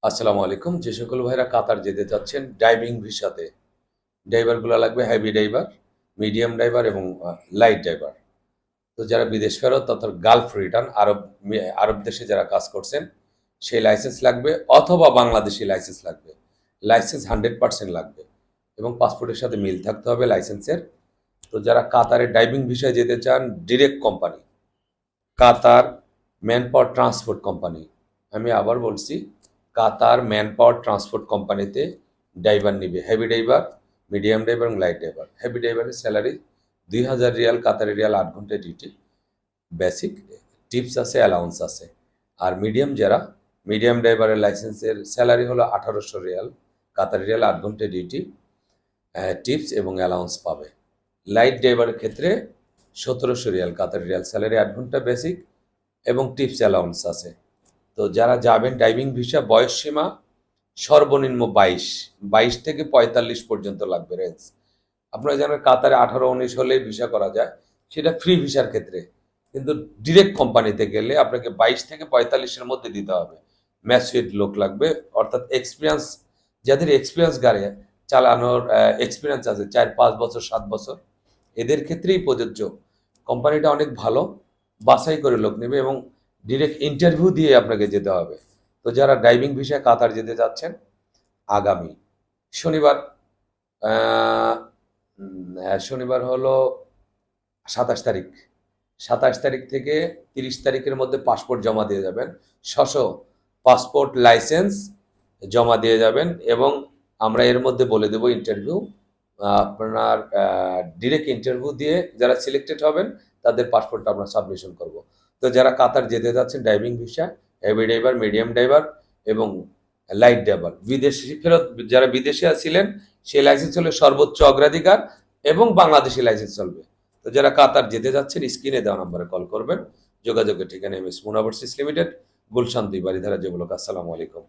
আসসালামু আলাইকুম। যে সকল ভাইরা কাতার যেতে চাচ্ছেন ডাইভিং ভিসাতে, ডাইভারগুলো লাগবে হেভি ডাইভার, মিডিয়াম ডাইভার এবং লাইট ডাইভার। তো যারা বিদেশ ফেরত অর্থাৎ গালফ রিটার্ন আরব দেশে যারা কাজ করছেন সেই লাইসেন্স লাগবে অথবা বাংলাদেশি লাইসেন্স লাগবে। লাইসেন্স 100% লাগবে এবং পাসপোর্টের সাথে মিল থাকতে হবে লাইসেন্সের। তো যারা কাতারে ডাইভিং ভিসায় যেতে চান ডিরেক্ট কোম্পানি কাতার ম্যান পাওয়ার ট্রান্সপোর্ট কোম্পানি, আমি আবার বলছি কাতার ম্যান পাওয়ার ট্রান্সপোর্ট কোম্পানিতে ড্রাইভার নিবে, হেভি ড্রাইভার, মিডিয়াম ড্রাইভার এবং লাইট ড্রাইভার। হেভি ড্রাইভারের স্যালারি 2000 রিয়াল, কাতারি রিয়াল 8 ঘন্টা ডিউটি, বেসিক টিপস আছে, অ্যালাউন্স আছে। আর মিডিয়াম ড্রাইভারের লাইসেন্সের স্যালারি হলো 1800 রিয়াল, কাতারি রিয়াল 8 ঘন্টা ডিউটি, টিপস এবং অ্যালাউন্স পাবে। লাইট ড্রাইভারের ক্ষেত্রে 1700 রিয়াল, কাতারি রিয়াল, স্যালারি 8 ঘন্টা বেসিক এবং টিপস অ্যালাউন্স আছে। তো যারা যাবেন ডাইভিং ভিসা বয়স সীমা সর্বনিম্ন 22 থেকে 45 পর্যন্ত লাগবে রেঞ্জ। আপনারা জানেন কাতারে 18-19 হলে ভিসা করা যায়, সেটা ফ্রি ভিসার ক্ষেত্রে। কিন্তু ডিরেক্ট কোম্পানিতে গেলে আপনাকে 22 থেকে 45-এর মধ্যে দিতে হবে। ম্যাচুইড লোক লাগবে, অর্থাৎ এক্সপিরিয়েন্স, যাদের এক্সপিরিয়েন্স গাড়ি চালানোর এক্সপিরিয়েন্স আছে 4-5 বছর 7 বছর, এদের ক্ষেত্রেই প্রযোজ্য। কোম্পানিটা অনেক ভালো, বাছাই করে লোক নেবে এবং ডিরেক্ট ইন্টারভিউ দিয়ে আপনাকে যেতে হবে। তো যারা ড্রাইভিং ভিসায় কাতার যেতে যাচ্ছেন আগামী শনিবার, শনিবার হলো 27 তারিখ, 27 তারিখ থেকে 30 তারিখের মধ্যে পাসপোর্ট জমা দিয়ে যাবেন, পাসপোর্ট লাইসেন্স জমা দিয়ে যাবেন এবং আমরা এর মধ্যে বলে দেব ইন্টারভিউ। আপনার ডিরেক্ট ইন্টারভিউ দিয়ে যারা সিলেক্টেড হবেন তাদের পাসপোর্টটা আমরা সাবমিশন করব। তো যারা কাতার যেতে যাচ্ছেন driving visa, heavy driver, medium driver এবং লাইট ড্রাইভার, বিদেশি ফেরত যারা বিদেশে ছিলেন সেই লাইসেন্স হলে সর্বোচ্চ অগ্রাধিকার এবং বাংলাদেশি লাইসেন্স চলবে। তো যারা কাতার যেতে যাচ্ছেন স্ক্রিনে দেওয়া নম্বরে কল করবেন। যোগাযোগের ঠিকানা MS মুনাভার্সিস লিমিটেড, গুলশান 2 বারিধারা, জেবুলক। আসসালামু আলাইকুম।